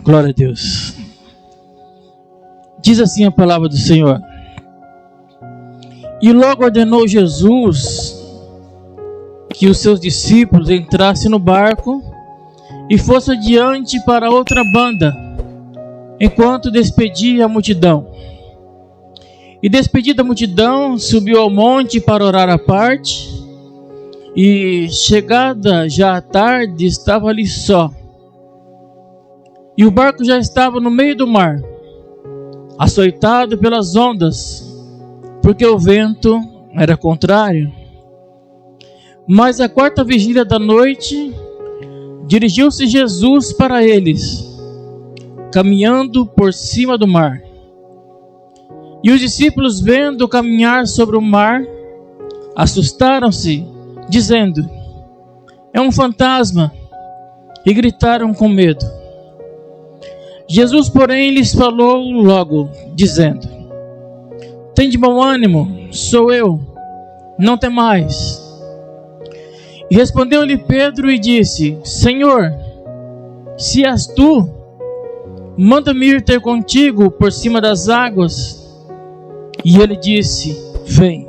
Glória a Deus. Diz assim a palavra do Senhor: E logo ordenou Jesus que os seus discípulos entrassem no barco e fossem adiante para outra banda, enquanto despedia a multidão. E despedida a multidão, subiu ao monte para orar à parte, e chegada já a tarde, estava ali só. E o barco já estava no meio do mar, açoitado pelas ondas, porque o vento era contrário. Mas à quarta vigília da noite, dirigiu-se Jesus para eles, caminhando por cima do mar. E os discípulos, vendo caminhar sobre o mar, assustaram-se, dizendo: É um fantasma, e gritaram com medo. Jesus, porém, lhes falou logo, dizendo: Tende bom ânimo, sou eu, não temais. E respondeu-lhe Pedro e disse: Senhor, se és tu, manda-me ir ter contigo por cima das águas. E ele disse: Vem.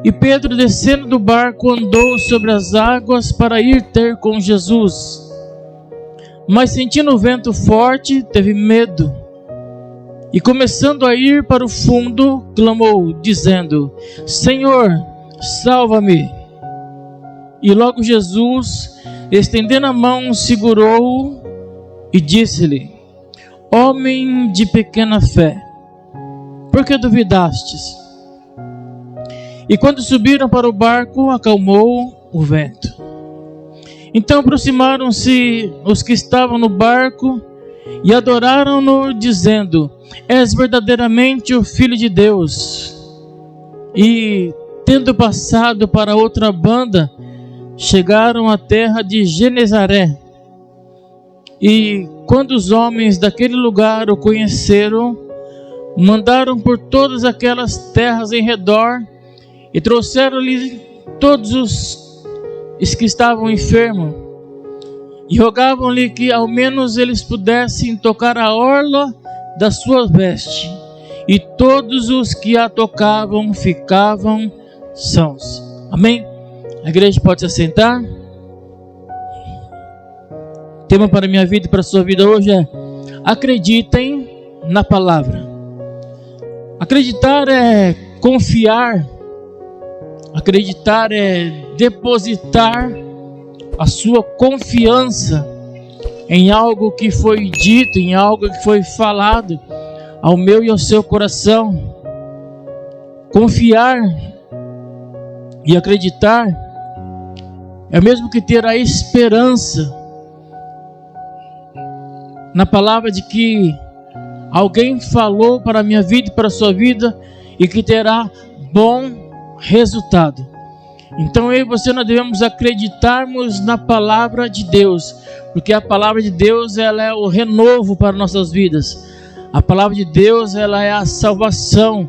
E Pedro, descendo do barco, andou sobre as águas para ir ter com Jesus. Mas sentindo o vento forte, teve medo. E começando a ir para o fundo, clamou, dizendo: Senhor, salva-me. E logo Jesus, estendendo a mão, segurou-o e disse-lhe: Homem de pequena fé, por que duvidastes? E quando subiram para o barco, acalmou o vento. Então aproximaram-se os que estavam no barco e adoraram-no, dizendo: És verdadeiramente o Filho de Deus. E, tendo passado para outra banda, chegaram à terra de Genezaré. E, quando os homens daquele lugar o conheceram, mandaram por todas aquelas terras em redor e trouxeram-lhe todos os que estavam enfermos e rogavam-lhe que ao menos eles pudessem tocar a orla da sua veste, e todos os que a tocavam ficavam sãos. Amém? A igreja pode se assentar. O tema para a minha vida e para a sua vida hoje é: acreditem na palavra. Acreditar é confiar. Acreditar é depositar a sua confiança em algo que foi dito, em algo que foi falado ao meu e ao seu coração. Confiar e acreditar é o mesmo que ter a esperança na palavra de que alguém falou para a minha vida e para a sua vida e que terá bom resultado. Então eu e você, nós devemos acreditarmos na palavra de Deus, porque a palavra de Deus, ela é o renovo para nossas vidas. A palavra de Deus, ela é a salvação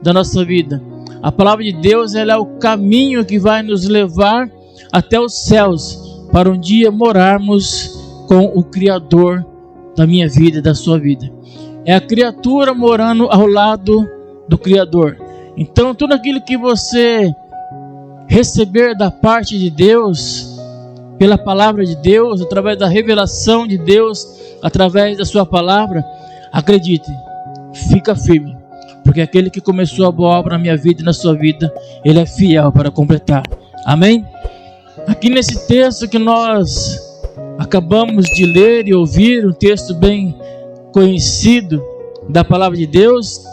da nossa vida. A palavra de Deus, ela é o caminho que vai nos levar até os céus, para um dia morarmos com o Criador da minha vida e da sua vida. É a criatura morando ao lado do Criador. Então tudo aquilo que você receber da parte de Deus, pela palavra de Deus, através da revelação de Deus, através da sua palavra, acredite, fica firme, porque aquele que começou a boa obra na minha vida e na sua vida, ele é fiel para completar. Amém? Aqui nesse texto que nós acabamos de ler e ouvir, um texto bem conhecido da palavra de Deus,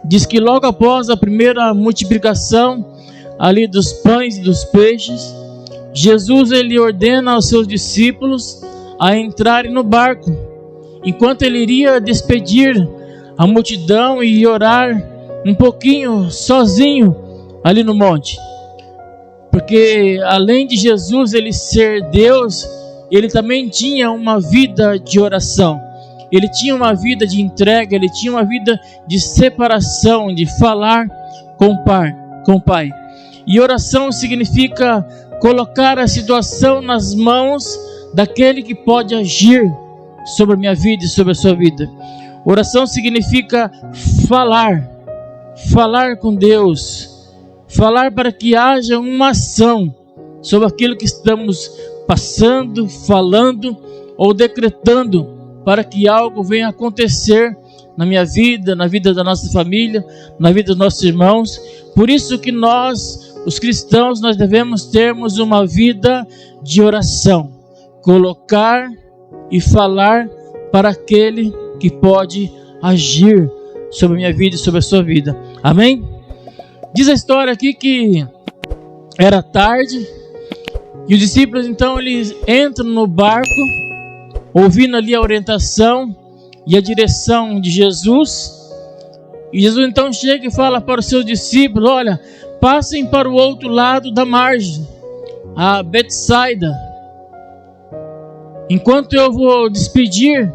diz que logo após a primeira multiplicação ali dos pães e dos peixes, Jesus, ele ordena aos seus discípulos a entrarem no barco, enquanto ele iria despedir a multidão e orar um pouquinho sozinho ali no monte. Porque além de Jesus ele ser Deus, ele também tinha uma vida de oração. Ele tinha uma vida de entrega, ele tinha uma vida de separação, de falar com o Pai. E oração significa colocar a situação nas mãos daquele que pode agir sobre a minha vida e sobre a sua vida. Oração significa falar com Deus, falar para que haja uma ação sobre aquilo que estamos passando, falando ou decretando, para que algo venha acontecer na minha vida, na vida da nossa família, na vida dos nossos irmãos. Por isso que nós, os cristãos, nós devemos termos uma vida de oração, colocar e falar para aquele que pode agir sobre a minha vida e sobre a sua vida. Amém? Diz a história aqui que era tarde e os discípulos então eles entram no barco, ouvindo ali a orientação e a direção de Jesus. E Jesus então chega e fala para os seus discípulos: olha, passem para o outro lado da margem, a Betsaida. Enquanto eu vou despedir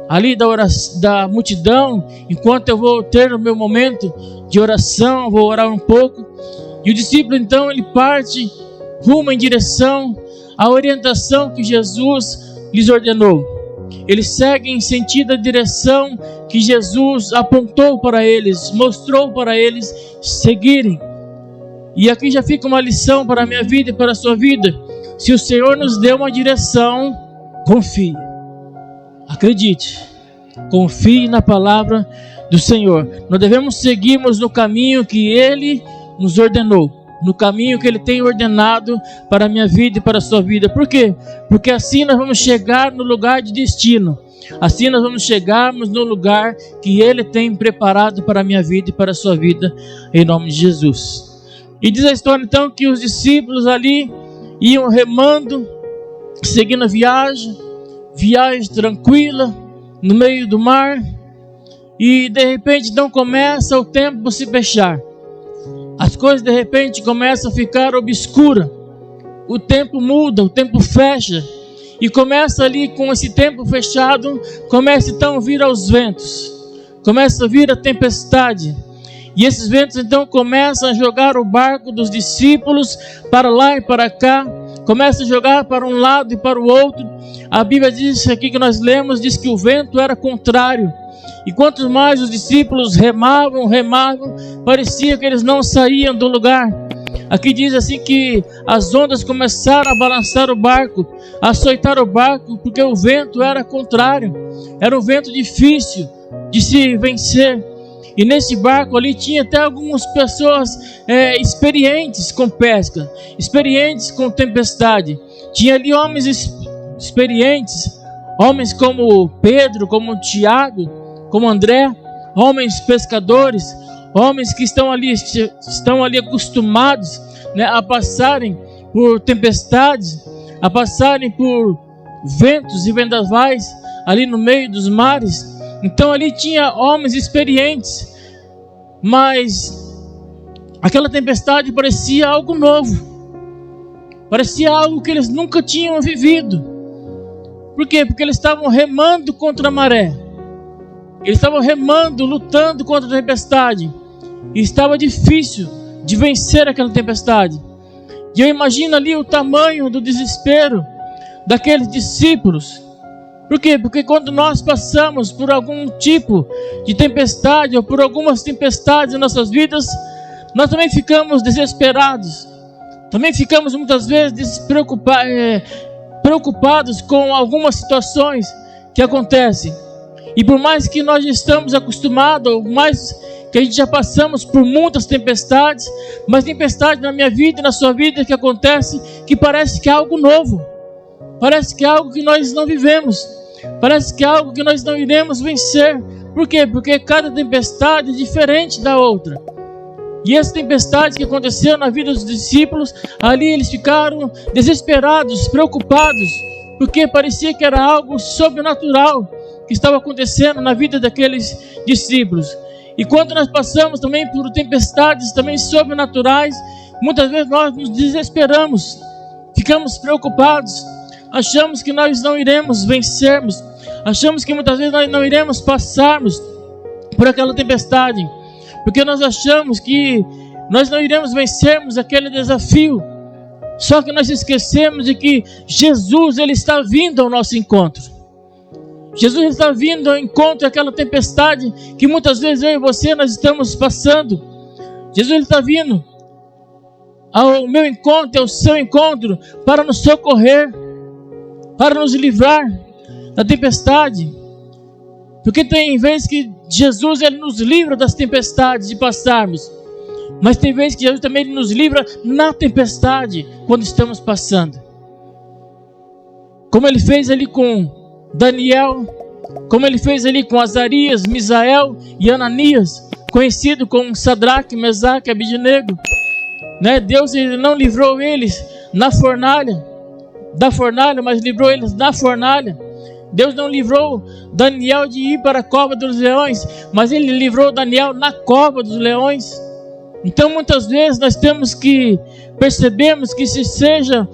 ali da multidão, enquanto eu vou ter o meu momento de oração, vou orar um pouco. E o discípulo então ele parte rumo em direção à orientação que Jesus lhes ordenou. Eles seguem em sentido à direção que Jesus apontou para eles, mostrou para eles seguirem. E aqui já fica uma lição para a minha vida e para a sua vida. Se o Senhor nos deu uma direção, confie, acredite, confie na palavra do Senhor. Nós devemos seguirmos no caminho que Ele nos ordenou, no caminho que Ele tem ordenado para a minha vida e para a sua vida. Por quê? Porque assim nós vamos chegar no lugar de destino, assim nós vamos chegarmos no lugar que Ele tem preparado para a minha vida e para a sua vida, em nome de Jesus. E diz a história então que os discípulos ali iam remando, seguindo a viagem tranquila, no meio do mar, e de repente então começa o tempo se fechar. As coisas de repente começam a ficar obscuras, o tempo muda, o tempo fecha, e começa ali com esse tempo fechado, começa então a vir aos ventos, começa a vir a tempestade, e esses ventos então começam a jogar o barco dos discípulos para lá e para cá, começa a jogar para um lado e para o outro. A Bíblia diz aqui que nós lemos, diz que o vento era contrário. E quanto mais os discípulos remavam, parecia que eles não saíam do lugar. Aqui diz assim que as ondas começaram a balançar o barco, a açoitar o barco, porque o vento era contrário. Era um vento difícil de se vencer. E nesse barco ali tinha até algumas pessoas experientes com pesca, experientes com tempestade. Tinha ali homens experientes, homens como Pedro, como Tiago, como André, homens pescadores, homens que estão ali acostumados, né, a passarem por tempestades, a passarem por ventos e vendavais ali no meio dos mares. Então ali tinha homens experientes, mas aquela tempestade parecia algo novo, parecia algo que eles nunca tinham vivido. Por quê? Porque eles estavam remando contra a maré, eles estavam remando, lutando contra a tempestade, e estava difícil de vencer aquela tempestade. E eu imagino ali o tamanho do desespero daqueles discípulos. Por quê? Porque quando nós passamos por algum tipo de tempestade, ou por algumas tempestades em nossas vidas, nós também ficamos desesperados, também ficamos muitas vezes preocupados com algumas situações que acontecem. E por mais que nós estamos acostumados, ou mais que a gente já passamos por muitas tempestades, mas tempestade na minha vida e na sua vida que acontece, que parece que é algo novo, parece que é algo que nós não vivemos, parece que é algo que nós não iremos vencer. Por quê? Porque cada tempestade é diferente da outra. E essa tempestade que aconteceu na vida dos discípulos, ali eles ficaram desesperados, preocupados, porque parecia que era algo sobrenatural que estava acontecendo na vida daqueles discípulos. E quando nós passamos também por tempestades também sobrenaturais, muitas vezes nós nos desesperamos, ficamos preocupados, achamos que nós não iremos vencermos, achamos que muitas vezes nós não iremos passarmos por aquela tempestade, porque nós achamos que nós não iremos vencermos aquele desafio. Só que nós esquecemos de que Jesus, Ele está vindo ao nosso encontro. Jesus está vindo ao encontro daquela tempestade que muitas vezes eu e você nós estamos passando. Jesus está vindo ao meu encontro, ao seu encontro, para nos socorrer, para nos livrar da tempestade. Porque tem vezes que Jesus ele nos livra das tempestades de passarmos, mas tem vezes que Jesus também nos livra na tempestade quando estamos passando. Como ele fez ali com Daniel, como ele fez ali com Azarias, Misael e Ananias, conhecido como Sadraque, Mesaque e Abednego, né? Deus ele não livrou eles da fornalha, mas livrou eles da fornalha. Deus não livrou Daniel de ir para a cova dos leões, mas ele livrou Daniel na cova dos leões. Então muitas vezes nós temos que percebermos que se seja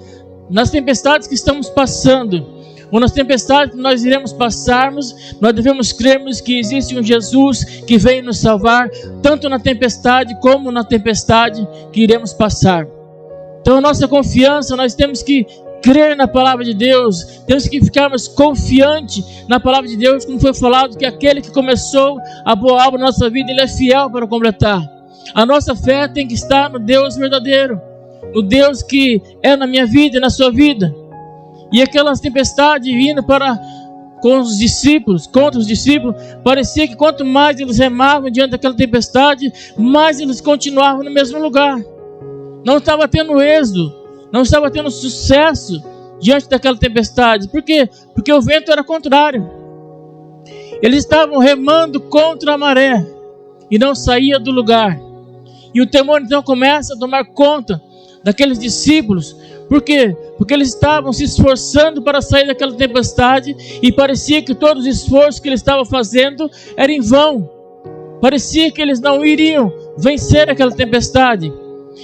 nas tempestades que estamos passando, ou nas tempestades que nós iremos passarmos, nós devemos crermos que existe um Jesus que veio nos salvar, tanto na tempestade como na tempestade que iremos passar. Então a nossa confiança, nós temos que crer na palavra de Deus, temos que ficarmos confiantes na palavra de Deus, como foi falado, que aquele que começou a boa obra na nossa vida, ele é fiel para completar. A nossa fé tem que estar no Deus verdadeiro, no Deus que é na minha vida e na sua vida. E aquelas tempestades vindo contra os discípulos, parecia que quanto mais eles remavam diante daquela tempestade, mais eles continuavam no mesmo lugar. Não estava tendo êxodo, não estava tendo sucesso diante daquela tempestade. Por quê? Porque o vento era contrário. Eles estavam remando contra a maré e não saía do lugar. E o temor então começa a tomar conta daqueles discípulos. Por quê? Porque eles estavam se esforçando para sair daquela tempestade e parecia que todo o esforço que eles estavam fazendo era em vão. Parecia que eles não iriam vencer aquela tempestade.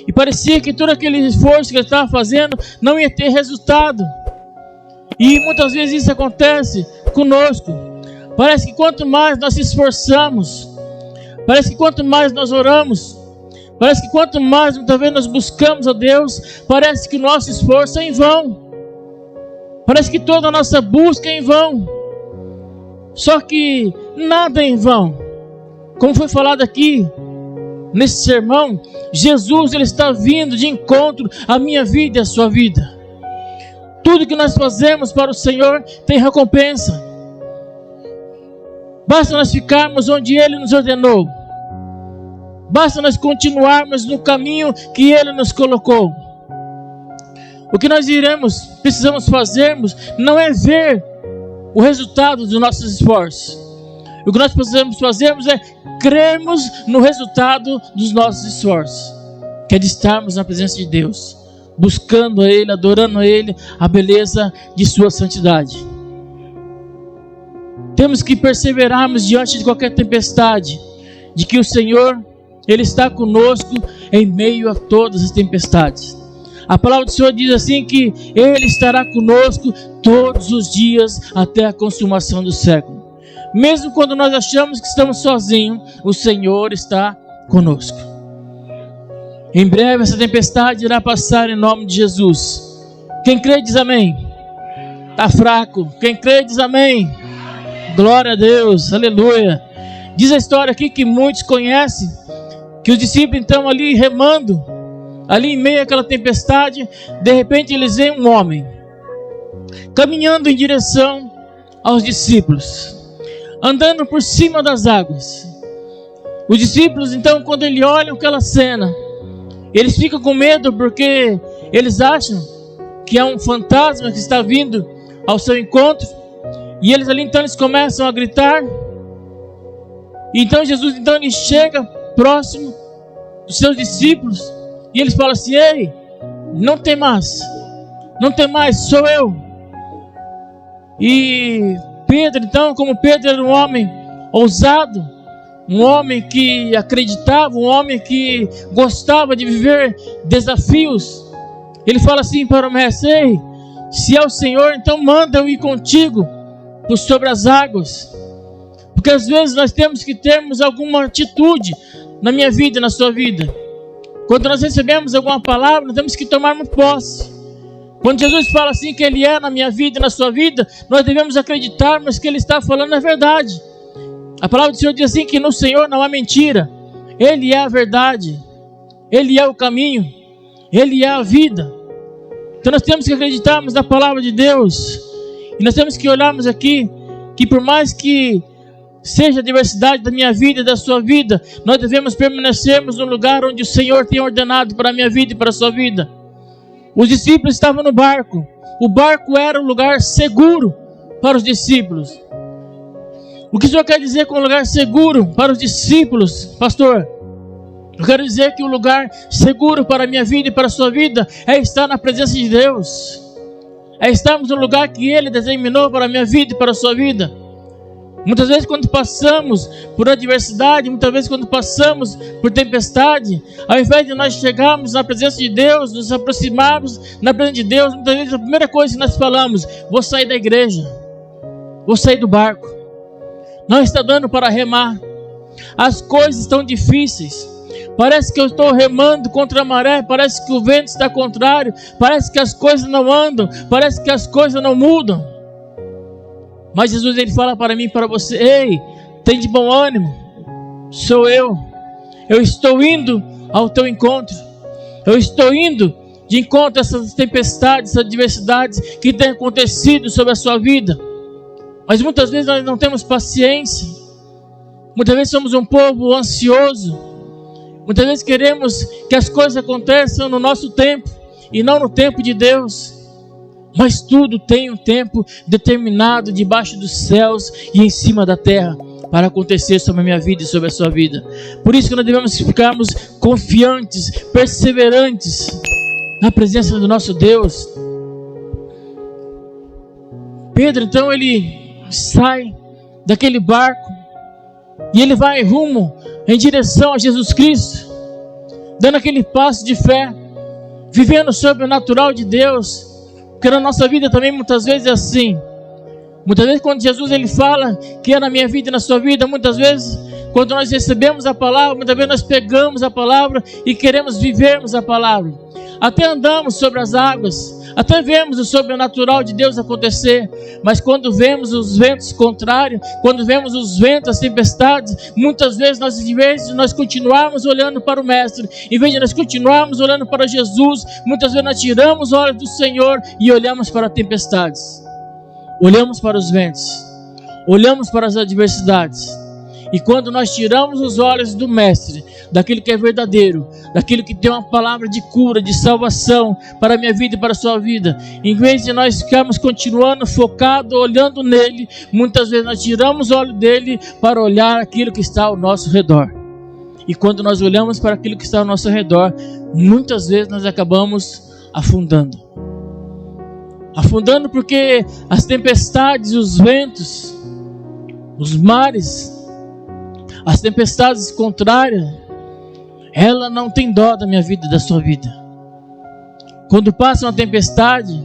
E parecia que todo aquele esforço que eles estavam fazendo não ia ter resultado. E muitas vezes isso acontece conosco. Parece que quanto mais nós se esforçamos, parece que quanto mais nós oramos, parece que quanto mais muitas vezes nós buscamos a Deus, parece que o nosso esforço é em vão. Parece que toda a nossa busca é em vão. Só que nada é em vão. Como foi falado aqui nesse sermão, Jesus ele está vindo de encontro à minha vida e à sua vida. Tudo que nós fazemos para o Senhor tem recompensa. Basta nós ficarmos onde Ele nos ordenou. Basta nós continuarmos no caminho que Ele nos colocou. O que nós precisamos fazermos não é ver o resultado dos nossos esforços. O que nós precisamos fazermos é crermos no resultado dos nossos esforços, que é de estarmos na presença de Deus, buscando a Ele, adorando a Ele, a beleza de sua santidade. Temos que perseverarmos diante de qualquer tempestade, de que o Senhor Ele está conosco em meio a todas as tempestades. A palavra do Senhor diz assim que Ele estará conosco todos os dias até a consumação do século. Mesmo quando nós achamos que estamos sozinhos, o Senhor está conosco. Em breve essa tempestade irá passar em nome de Jesus. Quem crê diz amém. Está fraco. Quem crê diz amém. Glória a Deus, aleluia. Diz a história aqui que muitos conhecem, que os discípulos então ali remando, ali em meio àquela tempestade, de repente eles veem um homem caminhando em direção aos discípulos, andando por cima das águas. Os discípulos então, quando eles olham aquela cena, eles ficam com medo, porque eles acham que é um fantasma que está vindo ao seu encontro. E eles ali então eles começam a gritar. E então Jesus então ele chega próximo dos seus discípulos e eles falam assim: ei, não tem mais, sou eu. E Pedro então, como Pedro era um homem ousado, um homem que acreditava, um homem que gostava de viver desafios, ele fala assim para o mestre: ei, se é o Senhor, então manda eu ir contigo por sobre as águas. Porque às vezes nós temos que termos alguma atitude na minha vida e na sua vida. Quando nós recebemos alguma palavra, nós temos que tomarmos posse. Quando Jesus fala assim que Ele é na minha vida e na sua vida, nós devemos acreditarmos que Ele está falando a verdade. A palavra do Senhor diz assim que no Senhor não há mentira. Ele é a verdade, Ele é o caminho, Ele é a vida. Então nós temos que acreditarmos na palavra de Deus. E nós temos que olharmos aqui que por mais que seja a diversidade da minha vida e da sua vida, nós devemos permanecermos no lugar onde o Senhor tem ordenado para a minha vida e para a sua vida. Os discípulos estavam no barco. O barco era um lugar seguro para os discípulos. O que o Senhor quer dizer com um lugar seguro para os discípulos, pastor? Eu quero dizer que um lugar seguro para a minha vida e para a sua vida é estar na presença de Deus. É estarmos no lugar que Ele determinou para a minha vida e para a sua vida. Muitas vezes quando passamos por adversidade, muitas vezes quando passamos por tempestade, ao invés de nós chegarmos na presença de Deus, nos aproximarmos na presença de Deus, muitas vezes a primeira coisa que nós falamos: vou sair da igreja, vou sair do barco, não está dando para remar, as coisas estão difíceis, parece que eu estou remando contra a maré, parece que o vento está contrário, parece que as coisas não andam, parece que as coisas não mudam. Mas Jesus, Ele fala para mim e para você: ei, tem de bom ânimo, sou eu estou indo ao teu encontro, eu estou indo de encontro a essas tempestades, essas adversidades que têm acontecido sobre a sua vida. Mas muitas vezes nós não temos paciência, muitas vezes somos um povo ansioso, muitas vezes queremos que as coisas aconteçam no nosso tempo e não no tempo de Deus. Mas tudo tem um tempo determinado debaixo dos céus e em cima da terra para acontecer sobre a minha vida e sobre a sua vida. Por isso que nós devemos ficarmos confiantes, perseverantes na presença do nosso Deus. Pedro, então, ele sai daquele barco e ele vai rumo em direção a Jesus Cristo, dando aquele passo de fé, vivendo o sobrenatural de Deus. Porque na nossa vida também muitas vezes é assim. Muitas vezes quando Jesus ele fala que é na minha vida e na sua vida, muitas vezes quando nós recebemos a palavra, muitas vezes nós pegamos a palavra e queremos vivermos a palavra. Até andamos sobre as águas, até vemos o sobrenatural de Deus acontecer, mas quando vemos os ventos contrários, quando vemos os ventos, as tempestades, muitas vezes nós, em vez de nós continuarmos olhando para o Mestre, em vez de nós continuarmos olhando para Jesus, muitas vezes nós tiramos os olhos do Senhor e olhamos para as tempestades, olhamos para os ventos, olhamos para as adversidades. E quando nós tiramos os olhos do Mestre, daquilo que é verdadeiro, daquilo que tem uma palavra de cura, de salvação para a minha vida e para a sua vida, em vez de nós ficarmos continuando focados, olhando nele, muitas vezes nós tiramos o olho dele para olhar aquilo que está ao nosso redor. E quando nós olhamos para aquilo que está ao nosso redor, muitas vezes nós acabamos afundando. Afundando porque as tempestades, os ventos, os mares, as tempestades contrárias, ela não tem dó da minha vida e da sua vida. Quando passa uma tempestade,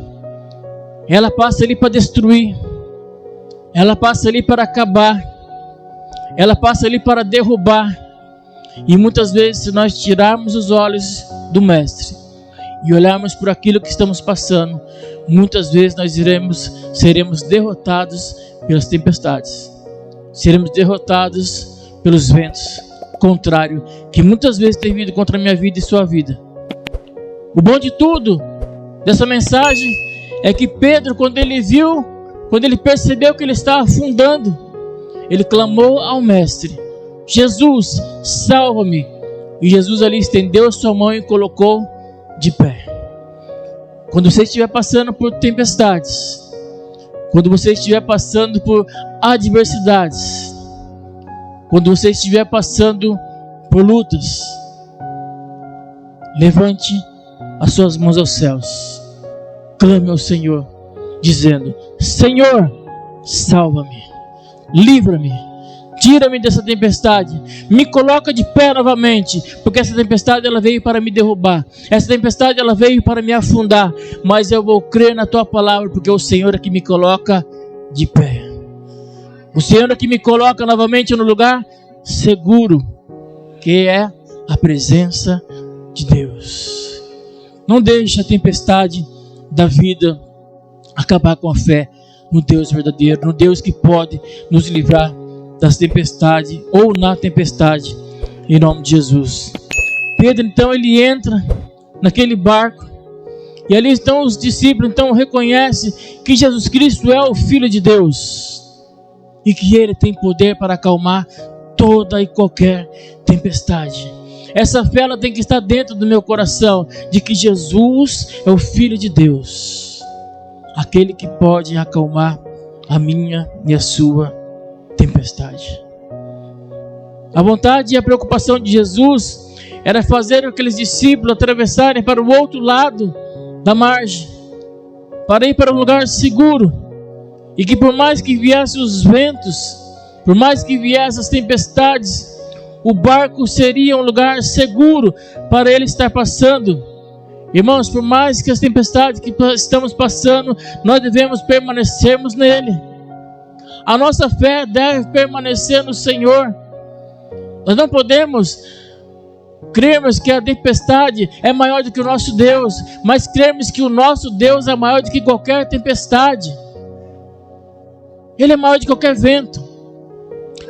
ela passa ali para destruir, ela passa ali para acabar, ela passa ali para derrubar. E muitas vezes, se nós tirarmos os olhos do Mestre e olharmos por aquilo que estamos passando, muitas vezes nós seremos derrotados pelas tempestades, seremos derrotados pelos ventos contrários, que muitas vezes tem vindo contra a minha vida e sua vida. O bom de tudo, dessa mensagem, é que Pedro, quando ele percebeu que ele estava afundando, ele clamou ao Mestre: Jesus, salva-me. E Jesus ali estendeu a sua mão e colocou de pé. Quando você estiver passando por tempestades, quando você estiver passando por adversidades, quando você estiver passando por lutas, levante as suas mãos aos céus, clame ao Senhor, dizendo: Senhor, salva-me, livra-me, tira-me dessa tempestade, me coloca de pé novamente, porque essa tempestade ela veio para me derrubar, essa tempestade ela veio para me afundar, mas eu vou crer na tua palavra, porque o Senhor é que me coloca de pé. O Senhor é que me coloca novamente no lugar seguro, que é a presença de Deus. Não deixe a tempestade da vida, acabar com a fé no Deus verdadeiro, no Deus que pode nos livrar das tempestades ou na tempestade, em nome de Jesus. Pedro então ele entra naquele barco e ali estão os discípulos, então reconhecem que Jesus Cristo é o Filho de Deus e que Ele tem poder para acalmar toda e qualquer tempestade. Essa fé ela tem que estar dentro do meu coração, de que Jesus é o Filho de Deus, aquele que pode acalmar a minha e a sua tempestade. A vontade e a preocupação de Jesus era fazer aqueles discípulos atravessarem para o outro lado da margem, para ir para um lugar seguro, e que por mais que viessem os ventos, por mais que viessem as tempestades, o barco seria um lugar seguro para ele estar passando. Irmãos, por mais que as tempestades que estamos passando, nós devemos permanecermos nele. A nossa fé deve permanecer no Senhor. Nós não podemos crermos que a tempestade é maior do que o nosso Deus, mas crermos que o nosso Deus é maior do que qualquer tempestade. Ele é maior de qualquer vento,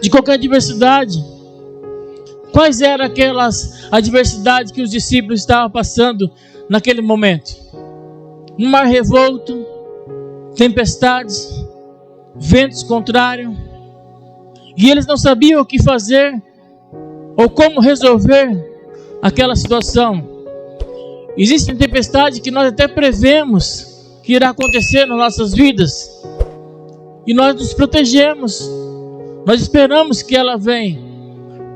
de qualquer adversidade. Quais eram aquelas adversidades que os discípulos estavam passando naquele momento? Um mar revolto, tempestades, ventos contrários, e eles não sabiam o que fazer ou como resolver aquela situação. Existe tempestade que nós até prevemos que irá acontecer nas nossas vidas, e nós nos protegemos, nós esperamos que ela venha,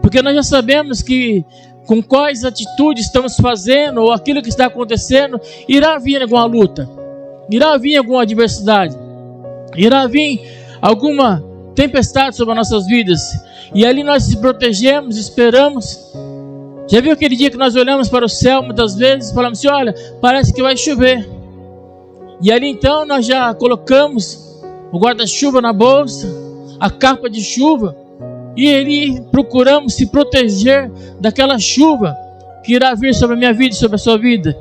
porque nós já sabemos que com quais atitudes estamos fazendo, ou aquilo que está acontecendo, irá vir alguma luta, irá vir alguma adversidade, irá vir alguma tempestade sobre as nossas vidas, e ali nós se protegemos, esperamos. Já viu aquele dia que nós olhamos para o céu muitas vezes e falamos assim: olha, parece que vai chover, e ali então nós já colocamos o guarda-chuva na bolsa, a capa de chuva, e ali procuramos se proteger daquela chuva que irá vir sobre a minha vida e sobre a sua vida.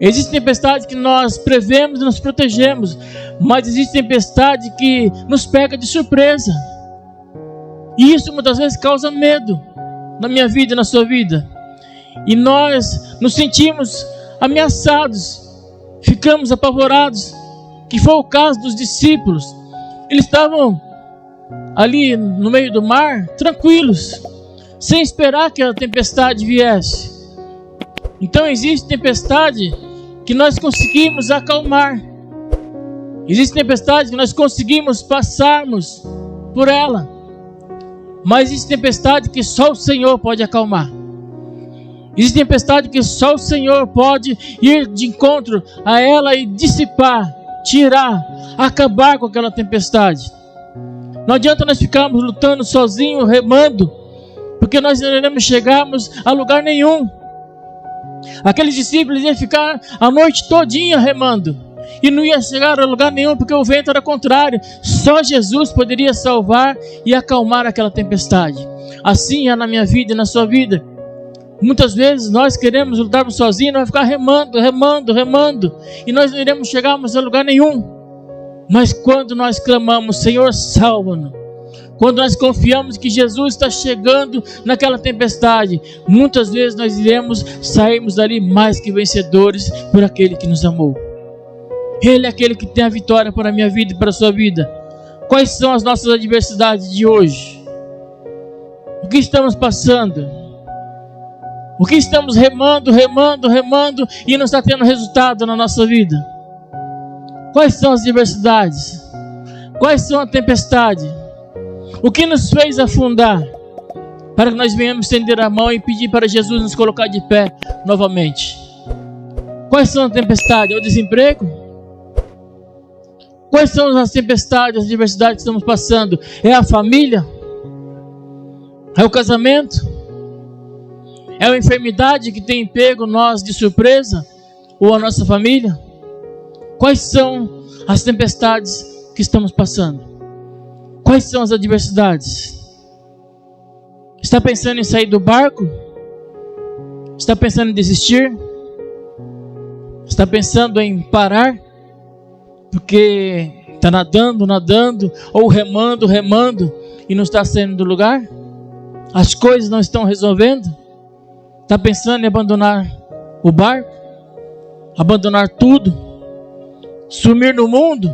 Existe tempestade que nós prevemos e nos protegemos, mas existe tempestade que nos pega de surpresa, e isso muitas vezes causa medo na minha vida e na sua vida, e nós nos sentimos ameaçados, ficamos apavorados, que foi o caso dos discípulos. Eles estavam ali no meio do mar, tranquilos, sem esperar que a tempestade viesse. Então existe tempestade que nós conseguimos acalmar, existe tempestade que nós conseguimos passarmos por ela, mas existe tempestade que só o Senhor pode acalmar. Existe tempestade que só o Senhor pode ir de encontro a ela e dissipar, tirar, acabar com aquela tempestade. Não adianta nós ficarmos lutando sozinhos, remando, porque nós não iremos chegarmos a lugar nenhum. Aqueles discípulos iam ficar a noite todinha remando e não ia chegar a lugar nenhum, porque o vento era contrário. Só Jesus poderia salvar e acalmar aquela tempestade. Assim é na minha vida e na sua vida. Muitas vezes nós queremos lutar sozinhos, nós vamos ficar remando, e nós não iremos chegarmos a lugar nenhum. Mas quando nós clamamos: Senhor, salva-nos, quando nós confiamos que Jesus está chegando naquela tempestade, muitas vezes nós sairmos dali mais que vencedores por aquele que nos amou. Ele é aquele que tem a vitória para a minha vida e para a sua vida. Quais são as nossas adversidades de hoje? O que estamos passando? O que estamos remando e não está tendo resultado na nossa vida? Quais são as adversidades? Quais são a tempestade? O que nos fez afundar? Para que nós venhamos estender a mão e pedir para Jesus nos colocar de pé novamente. Quais são as tempestades? É o desemprego? Quais são as tempestades, as adversidades que estamos passando? É a família? É o casamento? É a enfermidade que tem pego nós de surpresa? Ou a nossa família? Quais são as tempestades que estamos passando? Quais são as adversidades? Está pensando em sair do barco? Está pensando em desistir? Está pensando em parar? Porque está nadando, ou remando, e não está saindo do lugar? As coisas não estão resolvendo? Está pensando em abandonar o barco? Abandonar tudo? Sumir no mundo?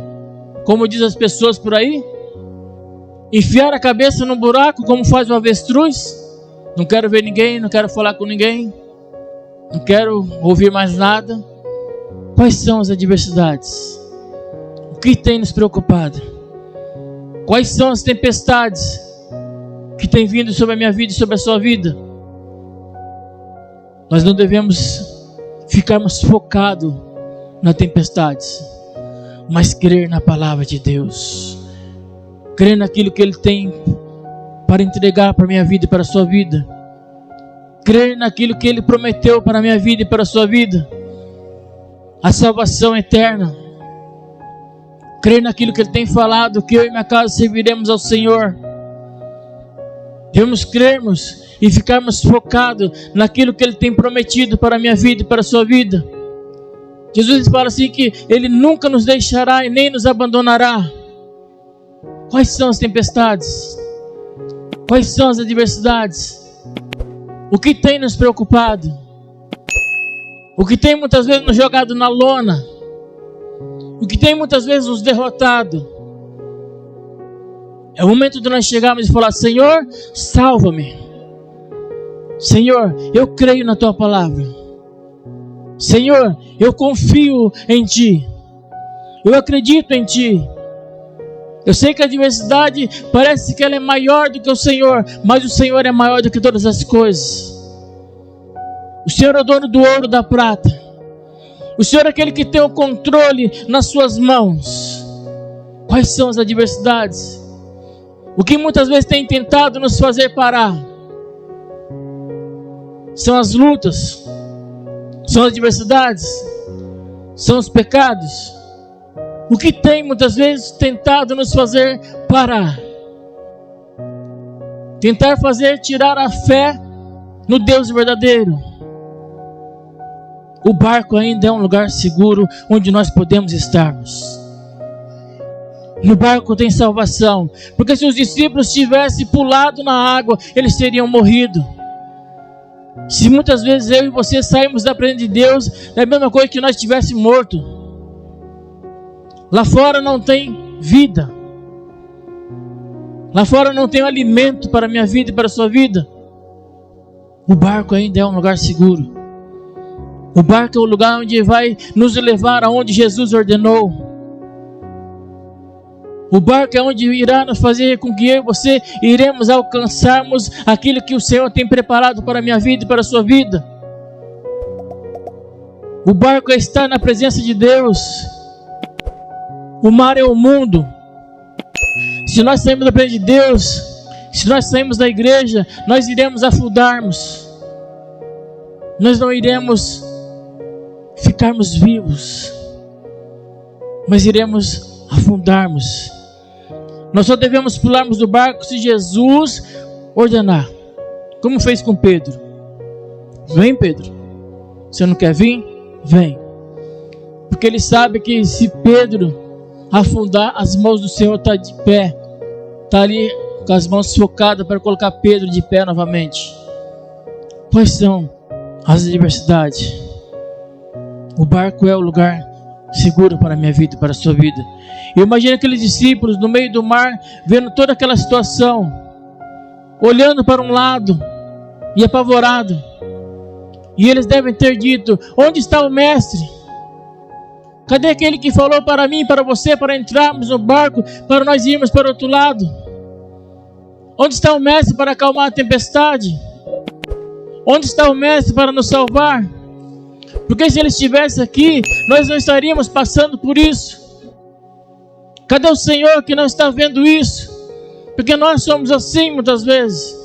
Como diz as pessoas por aí? Enfiar a cabeça no buraco como faz o avestruz? Não quero ver ninguém, não quero falar com ninguém, não quero ouvir mais nada. Quais são as adversidades? O que tem nos preocupado? Quais são as tempestades que têm vindo sobre a minha vida e sobre a sua vida? Nós não devemos ficarmos focados na tempestade, mas crer na palavra de Deus, crer naquilo que Ele tem para entregar para a minha vida e para a sua vida, crer naquilo que Ele prometeu para a minha vida e para a sua vida, a salvação eterna, crer naquilo que Ele tem falado, que eu e minha casa serviremos ao Senhor. Devemos crermos e ficarmos focados naquilo que Ele tem prometido para a minha vida e para a sua vida. Jesus fala assim que Ele nunca nos deixará e nem nos abandonará. Quais são as tempestades? Quais são as adversidades? O que tem nos preocupado? O que tem muitas vezes nos jogado na lona? O que tem muitas vezes nos derrotado? É o momento de nós chegarmos e falar: Senhor, salva-me. Senhor, eu creio na Tua palavra. Senhor, eu confio em Ti. Eu acredito em Ti. Eu sei que a adversidade parece que ela é maior do que o Senhor, mas o Senhor é maior do que todas as coisas. O Senhor é o dono do ouro e da prata. O Senhor é aquele que tem o controle nas suas mãos. Quais são as adversidades? O que muitas vezes tem tentado nos fazer parar? São as lutas, são as adversidades, são os pecados. O que tem muitas vezes tentado nos fazer parar? Tentar fazer tirar a fé no Deus verdadeiro. O barco ainda é um lugar seguro onde nós podemos estarmos. No barco tem salvação, porque se os discípulos tivessem pulado na água, eles teriam morrido. Se muitas vezes eu e você saímos da presença de Deus, é a mesma coisa que nós tivéssemos morto. Lá fora não tem vida. Lá fora não tem alimento para a minha vida e para a sua vida. O barco ainda é um lugar seguro. O barco é o lugar onde vai nos levar aonde Jesus ordenou. O barco é onde irá nos fazer com que eu e você iremos alcançarmos aquilo que o Senhor tem preparado para a minha vida e para a sua vida. O barco é estar na presença de Deus. O mar é o mundo. Se nós saímos da presença de Deus, se nós saímos da igreja, nós iremos afundarmos. Nós não iremos ficarmos vivos, mas iremos afundarmos. Nós só devemos pularmos do barco se Jesus ordenar, como fez com Pedro. Vem, Pedro. Você não quer vir? Vem. Porque ele sabe que se Pedro afundar, as mãos do Senhor estão de pé. Está ali com as mãos focadas para colocar Pedro de pé novamente. Quais são as adversidades? O barco é o lugar seguro para a minha vida e para a sua vida. Eu imagino aqueles discípulos no meio do mar, vendo toda aquela situação, olhando para um lado e apavorado. E eles devem ter dito: onde está o mestre? Cadê aquele que falou para mim e para você para entrarmos no barco, para nós irmos para o outro lado? Onde está o mestre para acalmar a tempestade? Onde está o mestre para nos salvar? Porque se ele estivesse aqui, nós não estaríamos passando por isso. Cadê o Senhor que não está vendo isso? Porque nós somos assim muitas vezes.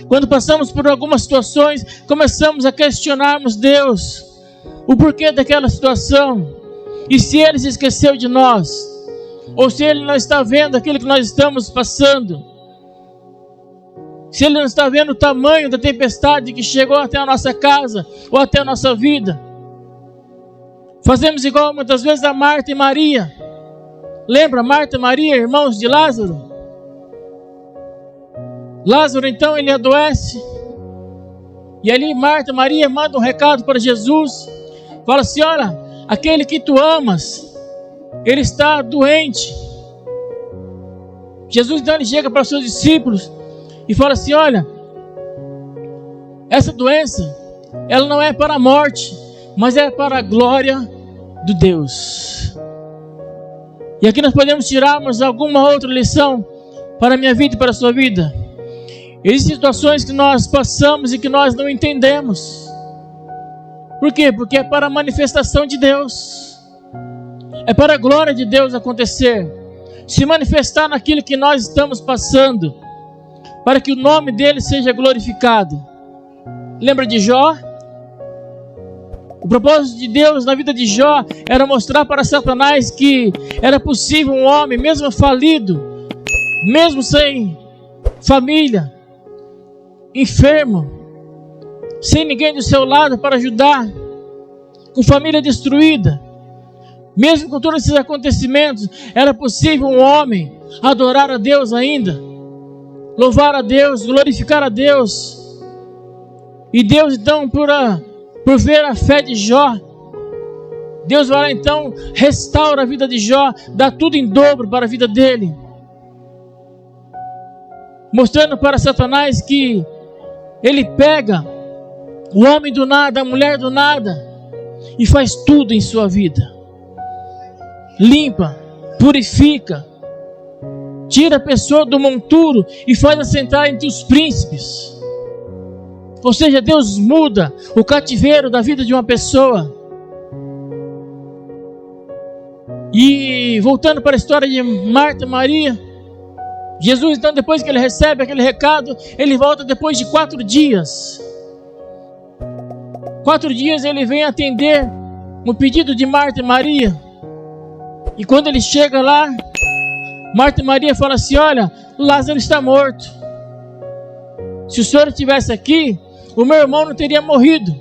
Quando passamos por algumas situações, começamos a questionarmos Deus, o porquê daquela situação. E se Ele se esqueceu de nós? Ou se Ele não está vendo aquilo que nós estamos passando? Se Ele não está vendo o tamanho da tempestade que chegou até a nossa casa ou até a nossa vida? Fazemos igual muitas vezes a Marta e Maria. Lembra Marta e Maria, irmãos de Lázaro? Lázaro então ele adoece. E ali Marta e Maria mandam um recado para Jesus. Fala assim: olha, aquele que tu amas, ele está doente. Jesus então ele chega para os seus discípulos e fala assim: olha, essa doença, ela não é para a morte, mas é para a glória de Deus. E aqui nós podemos tirarmos alguma outra lição para a minha vida e para a sua vida. Existem situações que nós passamos e que nós não entendemos. Por quê? Porque é para a manifestação de Deus. É para a glória de Deus acontecer. Se manifestar naquilo que nós estamos passando, para que o nome dele seja glorificado. Lembra de Jó? O propósito de Deus na vida de Jó era mostrar para Satanás que era possível um homem, mesmo falido, mesmo sem família, enfermo, sem ninguém do seu lado para ajudar, com família destruída, mesmo com todos esses acontecimentos, era possível um homem adorar a Deus ainda, louvar a Deus, glorificar a Deus. E Deus então, por ver a fé de Jó, Deus vai lá então, restaura a vida de Jó, dá tudo em dobro para a vida dele, mostrando para Satanás que ele pega o homem do nada, a mulher do nada, e faz tudo em sua vida. Limpa, purifica, tira a pessoa do monturo e faz assentar entre os príncipes. Ou seja, Deus muda o cativeiro da vida de uma pessoa. E voltando para a história de Marta e Maria, Jesus então, depois que ele recebe aquele recado, ele volta depois de 4 dias. 4 dias ele vem atender o pedido de Marta e Maria. E quando ele chega lá, Marta e Maria falam assim: olha, Lázaro está morto. Se o senhor estivesse aqui, o meu irmão não teria morrido.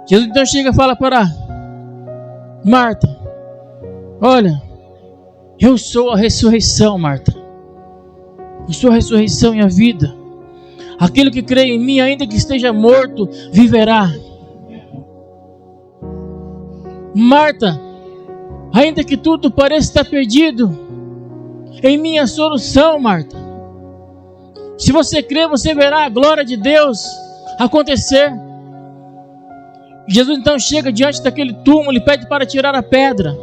Jesus então chega e fala para Marta: olha, eu sou a ressurreição, Marta. Eu sou a ressurreição e a vida. Aquele que crê em mim, ainda que esteja morto, viverá. Marta, ainda que tudo pareça estar perdido, em mim a solução, Marta. Se você crê, você verá a glória de Deus acontecer. Jesus então chega diante daquele túmulo e pede para tirar a pedra.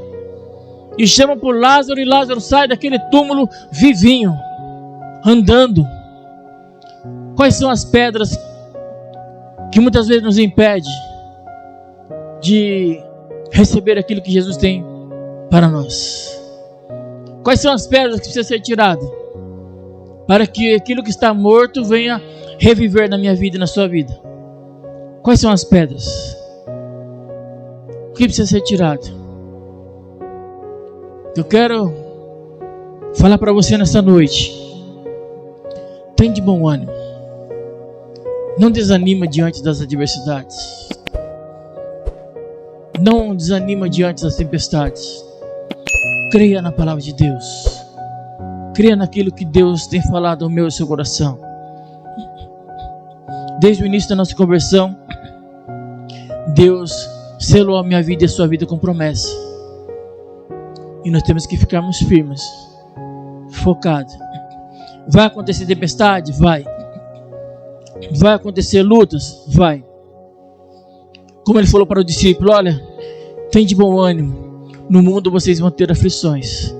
E chama por Lázaro, e Lázaro sai daquele túmulo vivinho, andando. Quais são as pedras que muitas vezes nos impedem de receber aquilo que Jesus tem para nós? Quais são as pedras que precisam ser tiradas para que aquilo que está morto venha reviver na minha vida e na sua vida? Quais são as pedras? O que precisa ser tirado? Eu quero falar para você nessa noite: tem de bom ânimo, não desanima diante das adversidades, não desanima diante das tempestades. Creia na palavra de Deus, creia naquilo que Deus tem falado ao meu e ao seu coração. Desde o início da nossa conversão, Deus selou a minha vida e a sua vida com promessa. E nós temos que ficarmos firmes, focados. Vai acontecer tempestade? Vai. Vai acontecer lutas? Vai. Como ele falou para o discípulo: olha, tem de bom ânimo, no mundo vocês vão ter aflições.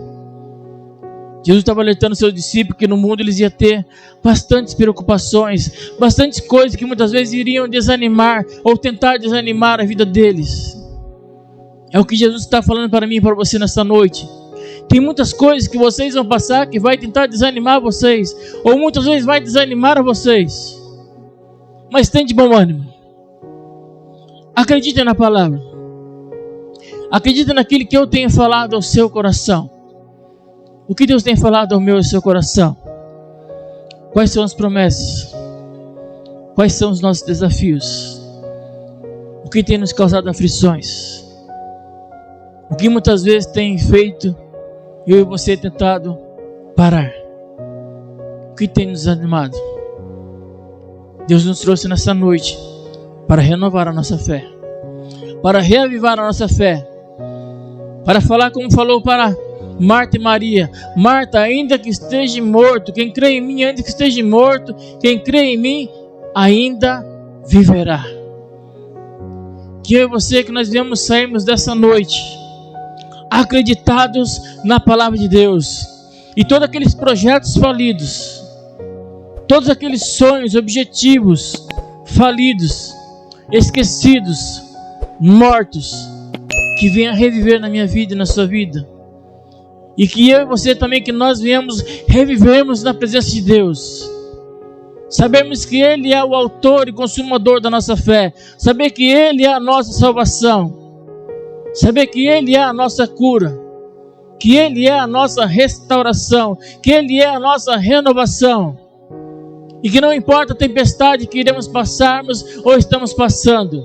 Jesus estava alertando seus discípulos que no mundo eles iam ter bastantes preocupações, bastantes coisas que muitas vezes iriam desanimar ou tentar desanimar a vida deles. É o que Jesus está falando para mim e para você nessa noite. Tem muitas coisas que vocês vão passar que vai tentar desanimar vocês, ou muitas vezes vai desanimar vocês. Mas tem de bom ânimo. Acredite na palavra. Acredite naquilo que eu tenho falado ao seu coração. O que Deus tem falado ao meu e ao seu coração? Quais são as promessas? Quais são os nossos desafios? O que tem nos causado aflições? O que muitas vezes tem feito eu e você tentado parar? O que tem nos animado? Deus nos trouxe nessa noite para renovar a nossa fé, para reavivar a nossa fé, para falar como falou para Marta e Maria: Marta, ainda que esteja morto, quem crê em mim, ainda que esteja morto, quem crê em mim, ainda viverá. Que eu e você, que nós sairmos dessa noite acreditados na palavra de Deus, e todos aqueles projetos falidos, todos aqueles sonhos, objetivos falidos, esquecidos, mortos, que venha reviver na minha vida e na sua vida. E que eu e você também, que nós venhamos revivermos na presença de Deus. Sabemos que Ele é o autor e consumador da nossa fé. Saber que Ele é a nossa salvação. Saber que Ele é a nossa cura. Que Ele é a nossa restauração. Que Ele é a nossa renovação. E que não importa a tempestade que iremos passarmos ou estamos passando,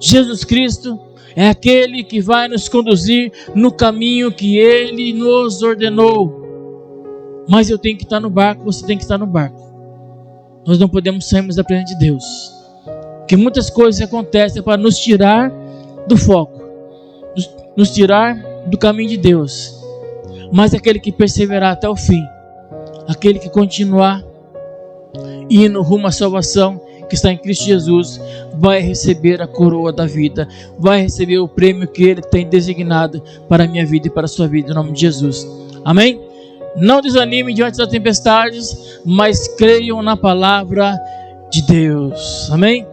Jesus Cristo é aquele que vai nos conduzir no caminho que Ele nos ordenou. Mas eu tenho que estar no barco, você tem que estar no barco. Nós não podemos sairmos da presença de Deus. Porque muitas coisas acontecem para nos tirar do foco, nos tirar do caminho de Deus. Mas aquele que perseverar até o fim, aquele que continuar indo rumo à salvação que está em Cristo Jesus, vai receber a coroa da vida, vai receber o prêmio que Ele tem designado para a minha vida e para a sua vida, em nome de Jesus. Amém? Não desanime diante das tempestades, mas creiam na palavra de Deus. Amém?